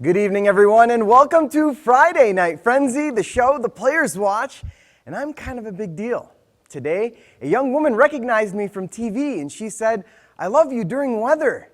Good evening, everyone, and welcome to Friday Night Frenzy, the show the players watch, and I'm kind of a big deal. Today, a young woman recognized me from TV, and she said, "I love you during weather."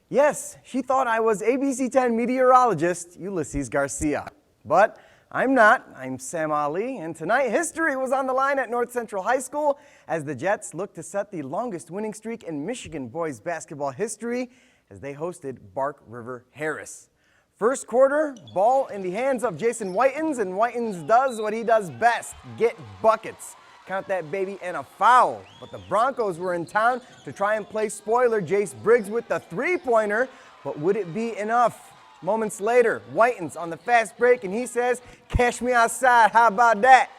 Yes, she thought I was ABC 10 meteorologist Ulysses Garcia. But I'm not. I'm Sam Ali, and tonight history was on the line at North Central High School as the Jets looked to set the longest winning streak in Michigan boys basketball history as they hosted Bark River Harris. First quarter, ball in the hands of Jason Whitens, and Whitens does what he does best, get buckets. Count that baby and a foul. But the Broncos were in town to try and play spoiler. Jace Briggs with the three-pointer, but would it be enough? Moments later, Whitens on the fast break, and he says, "Cash me outside, how about that?"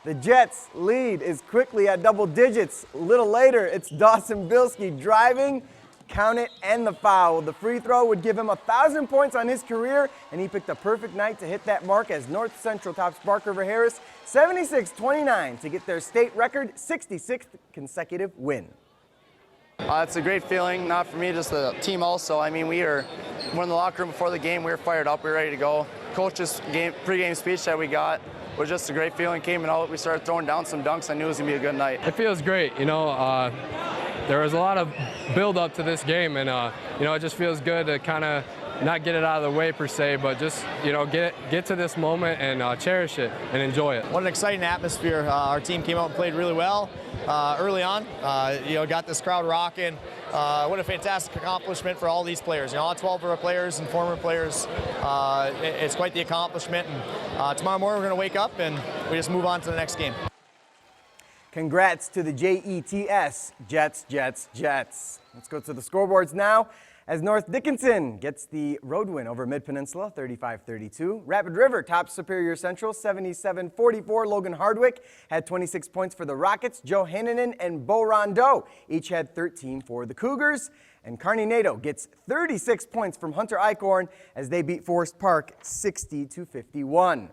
The Jets' lead is quickly at double digits. A little later, it's Dawson Bilski driving, count it, and the foul. The free throw would give him 1,000 points on his career, and he picked a perfect night to hit that mark as North Central tops Bark River Harris 76-29 to get their state record 66th consecutive win. It's a great feeling, not for me, just the team also. I mean, we're in the locker room before the game, we were fired up, we were ready to go. Coach's pre-game speech that we got was just a great feeling. Came out, we started throwing down some dunks. I knew it was going to be a good night. It feels great, there was a lot of build up to this game, and it just feels good to kind of not get it out of the way per se, but just get to this moment and cherish it and enjoy it. What an exciting atmosphere. Our team came out and played really well early on. Got this crowd rocking. What a fantastic accomplishment for all these players. All 12 of our players and former players. It's quite the accomplishment. And tomorrow morning we're going to wake up and we just move on to the next game. Congrats to the JETS, Jets, Jets, Jets. Let's go to the scoreboards now as North Dickinson gets the road win over Mid-Peninsula, 35-32. Rapid River tops Superior Central, 77-44. Logan Hardwick had 26 points for the Rockets. Joe Hannanen and Bo Rondeau each had 13 for the Cougars. And Kearney Nadeau gets 36 points from Hunter Eichhorn as they beat Forest Park 60-51.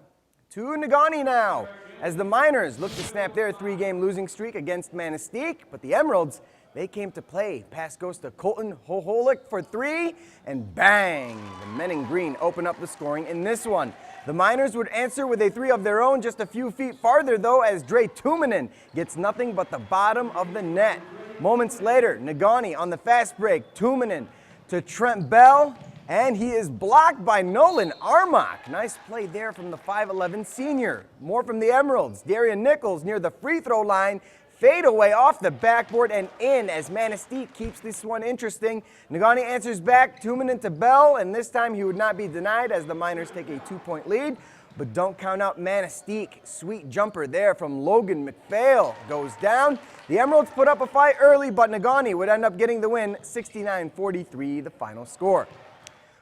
To Negaunee now, as the Miners look to snap their three-game losing streak against Manistee, but the Emeralds, they came to play. Pass goes to Colton Hoholik for three, and bang! The men in green open up the scoring in this one. The Miners would answer with a three of their own just a few feet farther, though, as Dre Tuminen gets nothing but the bottom of the net. Moments later, Negaunee on the fast break, Tuminen to Trent Bell, and he is blocked by Nolan Armock. Nice play there from the 5'11 senior. More from the Emeralds. Darian Nichols near the free throw line. Fade away off the backboard and in as Manistee keeps this one interesting. Negaunee answers back, Tuminen to Bell, and this time he would not be denied as the Miners take a 2-point lead. But don't count out Manistee. Sweet jumper there from Logan McPhail goes down. The Emeralds put up a fight early, but Negaunee would end up getting the win, 69-43 the final score.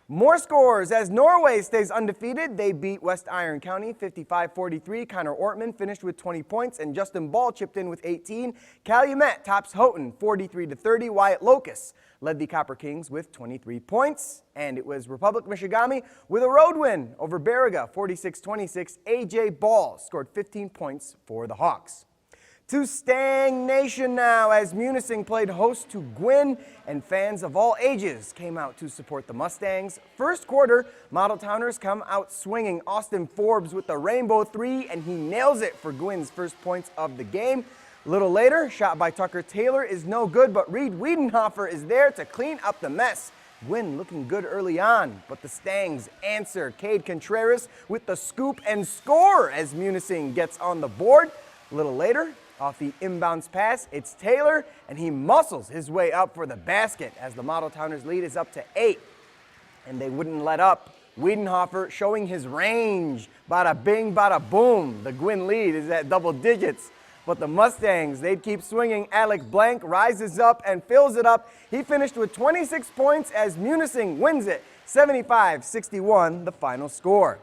More scores as Norway stays undefeated. They beat West Iron County 55-43. Connor Ortman finished with 20 points and Justin Ball chipped in with 18. Calumet tops Houghton 43-30. Wyatt Locust led the Copper Kings with 23 points. And it was Republic Michigami with a road win over Baraga 46-26. AJ Ball scored 15 points for the Hawks. To Stang Nation now as Munising played host to Gwynn, and fans of all ages came out to support the Mustangs. First quarter, Model Towners come out swinging. Austin Forbes with the rainbow three, and he nails it for Gwynn's first points of the game. A little later, shot by Tucker Taylor is no good, but Reed Wiedenhofer is there to clean up the mess. Gwynn looking good early on, but the Stangs answer. Cade Contreras with the scoop and score as Munising gets on the board. A little later, off the inbounds pass, it's Taylor, and he muscles his way up for the basket as the Model Towners lead is up to 8. And they wouldn't let up. Wiedenhofer showing his range. Bada bing, bada boom. The Gwynn lead is at double digits. But the Mustangs, they'd keep swinging. Alec Blank rises up and fills it up. He finished with 26 points as Munising wins it, 75-61, the final score.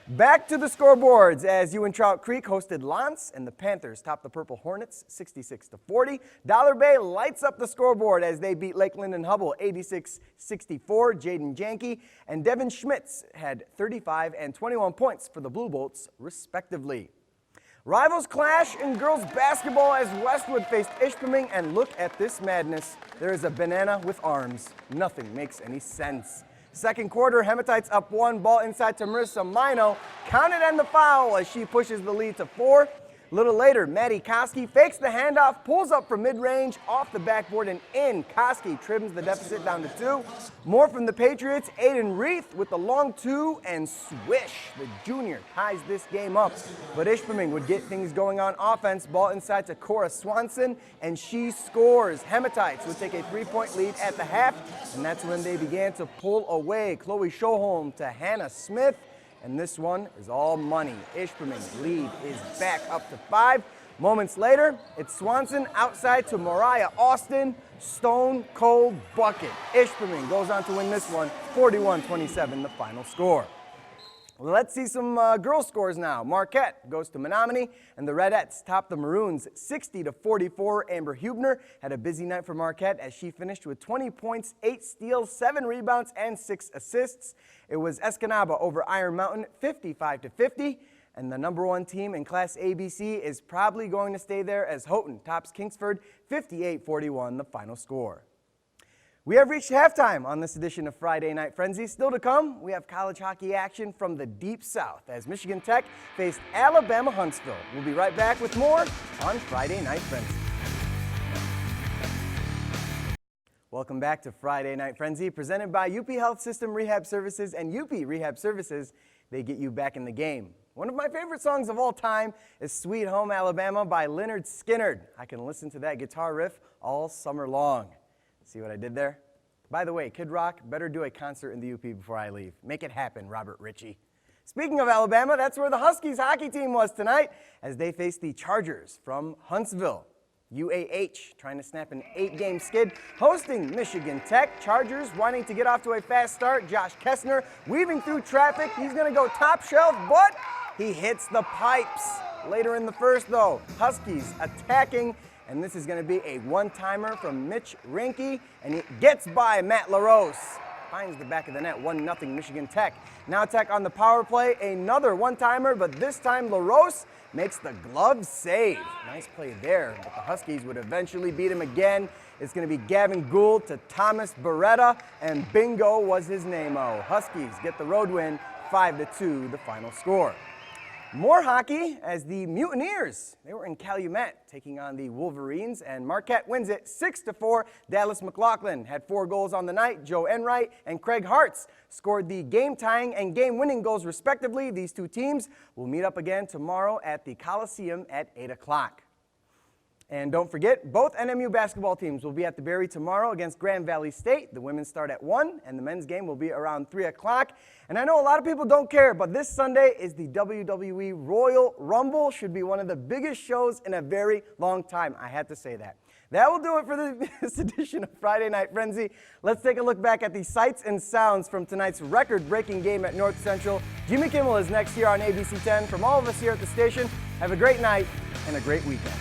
Back to the scoreboards as Trout Creek hosted Lance and the Panthers topped the Purple Hornets 66-40. Dollar Bay lights up the scoreboard as they beat Lakeland and Hubble 86-64. Jaden Janke and Devin Schmitz had 35 and 21 points for the Blue Bolts, respectively. Rivals clash in girls basketball as Westwood faced Ishpeming, and look at this madness. There is a banana with arms. Nothing makes any sense. Second quarter, Hematites up 1, ball inside to Marissa Mino, counted and the foul as she pushes the lead to 4. A little later, Maddie Koski fakes the handoff, pulls up from mid-range, off the backboard and in. Koski trims the deficit down to 2. More from the Patriots, Aiden Reith with the long 2, and swish, the junior ties this game up. But Ishpeming would get things going on offense, ball inside to Cora Swanson, and she scores. Hematites would take a 3-point lead at the half, and that's when they began to pull away. Chloe Schoholm to Hannah Smith. And this one is all money. Ishpeming's lead is back up to 5. Moments later, it's Swanson outside to Mariah Austin. Stone cold bucket. Ishpeming goes on to win this one, 41-27, the final score. Let's see some girls scores now. Marquette goes to Menominee, and the Redettes top the Maroons 60-44. Amber Hubner had a busy night for Marquette as she finished with 20 points, 8 steals, 7 rebounds, and 6 assists. It was Escanaba over Iron Mountain 55-50, and the number 1 team in Class ABC is probably going to stay there as Houghton tops Kingsford 58-41, the final score. We have reached halftime on this edition of Friday Night Frenzy. Still to come, we have college hockey action from the Deep South as Michigan Tech faced Alabama Huntsville. We'll be right back with more on Friday Night Frenzy. Welcome back to Friday Night Frenzy, presented by UP Health System Rehab Services and UP Rehab Services. They get you back in the game. One of my favorite songs of all time is Sweet Home Alabama by Lynyrd Skynyrd. I can listen to that guitar riff all summer long. See what I did there? By the way, Kid Rock better do a concert in the UP before I leave. Make it happen, Robert Ritchie. Speaking of Alabama, that's where the Huskies hockey team was tonight as they faced the Chargers from Huntsville. UAH trying to snap an 8-game skid, hosting Michigan Tech. Chargers wanting to get off to a fast start. Josh Kessner weaving through traffic. He's going to go top shelf, but he hits the pipes. Later in the first, though, Huskies attacking. And this is going to be a one-timer from Mitch Rinke, and it gets by Matt LaRose. Finds the back of the net, 1-0 Michigan Tech. Now Tech on the power play, another one-timer, but this time LaRose makes the glove save. Nice play there, but the Huskies would eventually beat him again. It's going to be Gavin Gould to Thomas Beretta, and bingo was his name-o. Huskies get the road win, 5-2, the final score. More hockey as the Mutineers, they were in Calumet taking on the Wolverines, and Marquette wins it 6-4. Dallas McLaughlin had 4 goals on the night. Joe Enright and Craig Hartz scored the game-tying and game-winning goals respectively. These two teams will meet up again tomorrow at the Coliseum at 8 o'clock. And don't forget, both NMU basketball teams will be at the Berry tomorrow against Grand Valley State. The women's start at 1, and the men's game will be around 3 o'clock. And I know a lot of people don't care, but this Sunday is the WWE Royal Rumble. Should be one of the biggest shows in a very long time. I had to say that. That will do it for this edition of Friday Night Frenzy. Let's take a look back at the sights and sounds from tonight's record-breaking game at North Central. Jimmy Kimmel is next here on ABC 10. From all of us here at the station, have a great night and a great weekend.